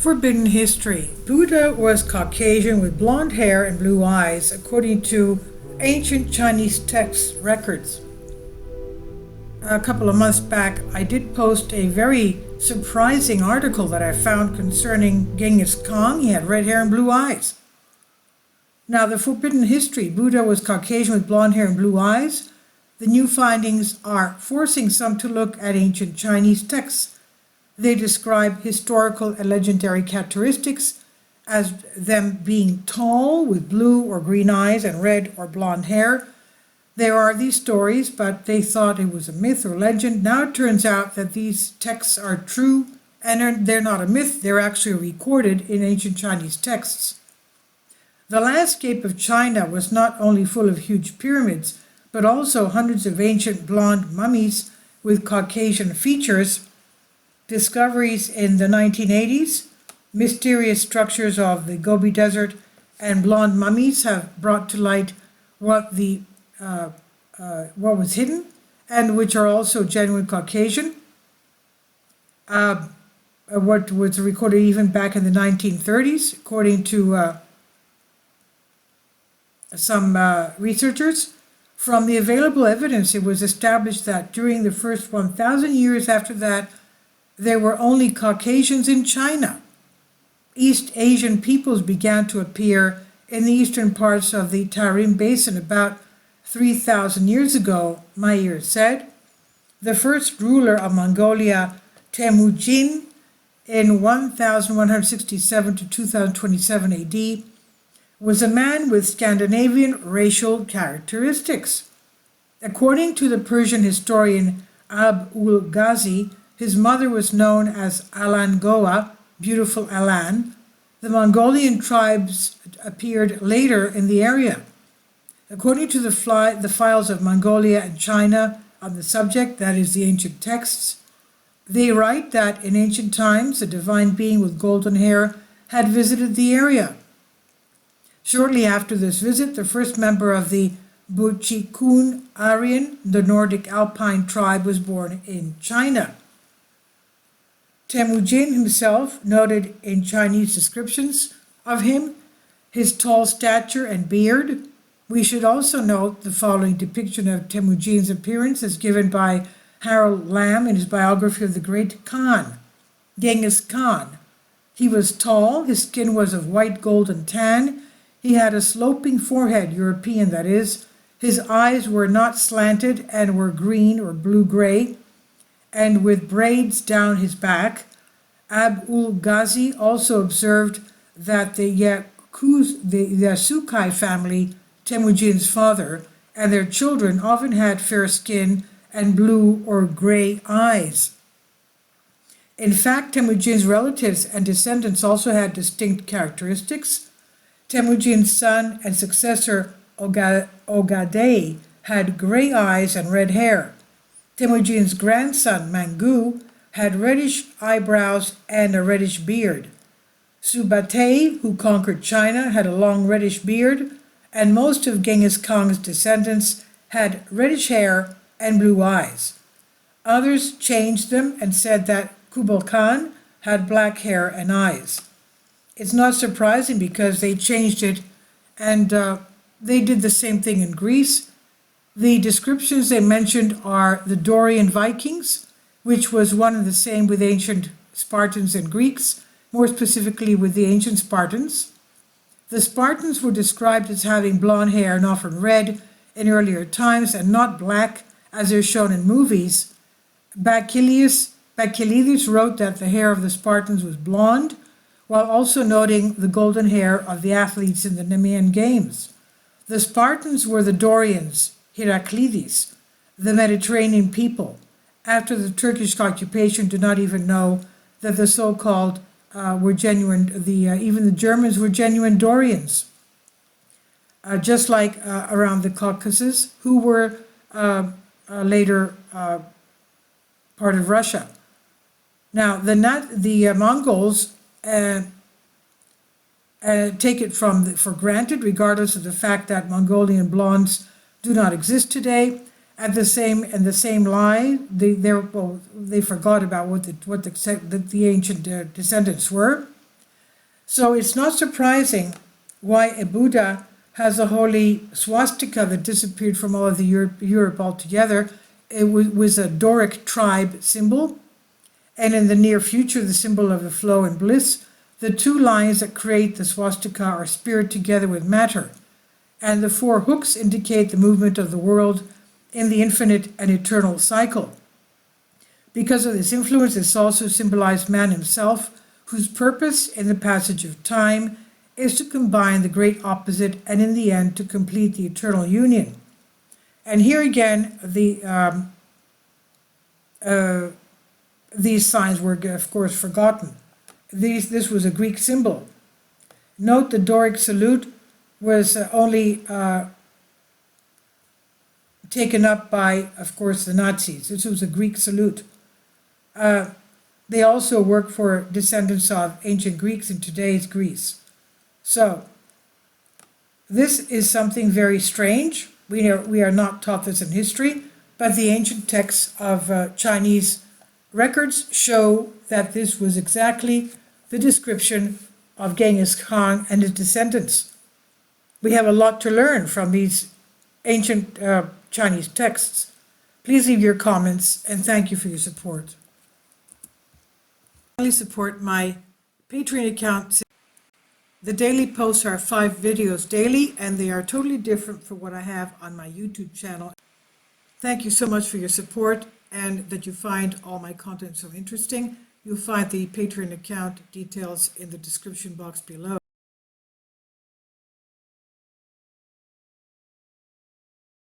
Forbidden history. Buddha was Caucasian with blonde hair and blue eyes, according to ancient Chinese text records. A couple of months back, I did post a very surprising article that I found concerning Genghis Khan. He had red hair and blue eyes. Now, the forbidden history. Buddha was Caucasian with blonde hair and blue eyes. The new findings are forcing some to look at ancient Chinese texts. They describe historical and legendary characteristics as them being tall with blue or green eyes and red or blonde hair. There are these stories, but they thought it was a myth or legend. Now it turns out that these texts are true, and they're not a myth, they're actually recorded in ancient Chinese texts. The landscape of China was not only full of huge pyramids, but also hundreds of ancient blonde mummies with Caucasian features. Discoveries in the 1980s, mysterious structures of the Gobi Desert, and blonde mummies have brought to light what was hidden, and which are also genuine Caucasian. What was recorded even back in the 1930s, according to some researchers. From the available evidence, it was established that during the first 1,000 years after that, there were only Caucasians in China. East Asian peoples began to appear in the eastern parts of the Tarim Basin about 3,000 years ago, Meyer said. The first ruler of Mongolia, Temujin, in 1167 to 2027 AD, was a man with Scandinavian racial characteristics. According to the Persian historian Ab-ul-Ghazi, his mother was known as Alangoa, beautiful Alan. The Mongolian tribes appeared later in the area. According to the files of Mongolia and China on the subject, that is the ancient texts, they write that in ancient times a divine being with golden hair had visited the area. Shortly after this visit, the first member of the Buchikun Aryan, the Nordic Alpine tribe, was born in China. Temujin himself noted in Chinese descriptions of him his tall stature and beard. We should also note the following depiction of Temujin's appearance as given by Harold Lamb in his biography of the Great Khan, Genghis Khan. He was tall, his skin was of white golden tan, he had a sloping forehead, European that is, his eyes were not slanted and were green or blue-gray, and with braids down his back. Ab-ul-Ghazi also observed that the Yasukai family, Temujin's father, and their children often had fair skin and blue or gray eyes. In fact, Temujin's relatives and descendants also had distinct characteristics. Temujin's son and successor Ogadei had gray eyes and red hair. Temujin's grandson Mangu had reddish eyebrows and a reddish beard. Subatei, who conquered China, had a long reddish beard, and most of Genghis Khan's descendants had reddish hair and blue eyes. Others changed them and said that Kublai Khan had black hair and eyes. It's not surprising because they changed it, and they did the same thing in Greece. The descriptions they mentioned are the Dorian Vikings, which was one and the same with ancient Spartans and Greeks, more specifically with the ancient Spartans. The Spartans were described as having blonde hair and often red in earlier times and not black as they're shown in movies. Bacchylides wrote that the hair of the Spartans was blonde, while also noting the golden hair of the athletes in the Nemean Games. The Spartans were the Dorians, Heraclides, the Mediterranean people. After the Turkish occupation, did not even know that the so-called were genuine, even the Germans were genuine Dorians. Just like around the Caucasus, who were later part of Russia. Now, the Mongols take it for granted, regardless of the fact that Mongolian blondes do not exist today. At the same lie, they forgot about what the ancient descendants were. So it's not surprising why a Buddha has a holy swastika that disappeared from all of the Europe altogether. It was a Doric tribe symbol, and in the near future, the symbol of the flow and bliss. The two lines that create the swastika are spirit together with matter, and the four hooks indicate the movement of the world in the infinite and eternal cycle. Because of this influence, this also symbolized man himself, whose purpose in the passage of time is to combine the great opposite and in the end to complete the eternal union. And here again, these signs were, of course, forgotten. This was a Greek symbol. Note the Doric salute was only taken up by, of course, the Nazis. This was a Greek salute. They also work for descendants of ancient Greeks in today's Greece. So, this is something very strange. We are not taught this in history, but the ancient texts of Chinese records show that this was exactly the description of Genghis Khan and his descendants. We have a lot to learn from these ancient Chinese texts. Please leave your comments, and thank you for your support. Finally, support my Patreon account. The daily posts are 5 videos daily, and they are totally different from what I have on my YouTube channel. Thank you so much for your support and that you find all my content so interesting. You'll find the Patreon account details in the description box below.